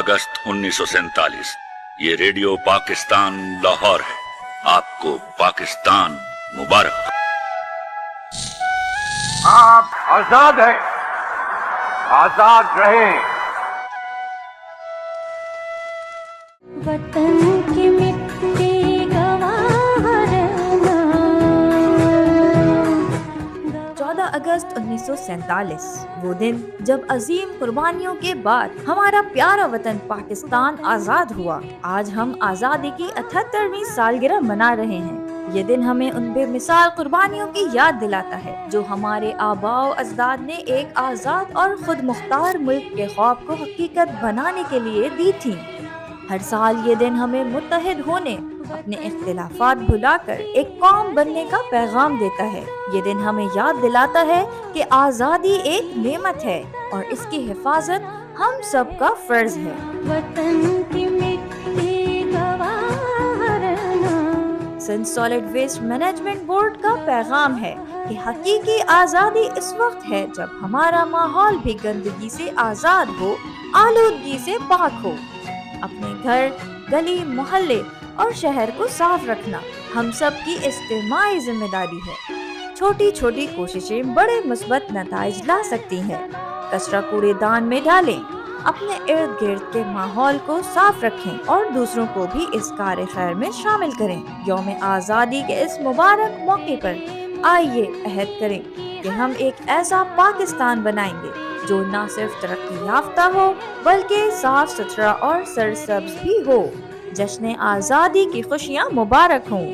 अगस्त 1947। ये रेडियो पाकिस्तान लाहौर है। आपको पाकिस्तान मुबारक। आप आजाद हैं, आजाद रहें। वतन की मिट्टी गवाह रहना। 14 अगस्त 1947 वो दिन जब अजीम कुर्बानियों के बाद हमारा प्यारा वतन पाकिस्तान आज़ाद हुआ। आज हम आज़ादी की 78वीं सालगिरह मना रहे हैं। ये दिन हमें उन बेमिसाल कुर्बानियों की याद दिलाता है जो हमारे आबाओ अजदाद ने एक आज़ाद और खुद मुख्तार मुल्क के ख्वाब को हकीकत बनाने के लिए दी थी। हर साल ये दिन हमें मुत्तहिद होने, अपने इख्तिलाफात भुलाकर एक कौम बनने का पैगाम देता है। ये दिन हमें याद दिलाता है कि आज़ादी एक नेमत है और इसकी हिफाजत हम सब का फर्ज है। वतन की मिट्टी गवाह रहना। Sindh solid waste management board का पैगाम है कि हकीकी आज़ादी इस वक्त है जब हमारा माहौल भी गंदगी से आज़ाद हो, आलूदगी से पाक हो। अपने घर, गली, मोहल्ले और शहर को साफ रखना हम सब की इज्तिमाई जिम्मेदारी है। छोटी छोटी कोशिशें बड़े मुस्बत नताइज ला सकती हैं। कचरा कूड़ेदान में डालें, अपने इर्द गिर्द के माहौल को साफ रखें और दूसरों को भी इस कार्य खैर में शामिल करें। यौम आज़ादी के इस मुबारक मौके पर आइए अहद करें कि हम एक ऐसा पाकिस्तान बनाएंगे जो न सिर्फ तरक्की याफ्ता हो बल्कि साफ सुथरा और सरसब्ज भी हो। जश्न आज़ादी की खुशियाँ मुबारक हों।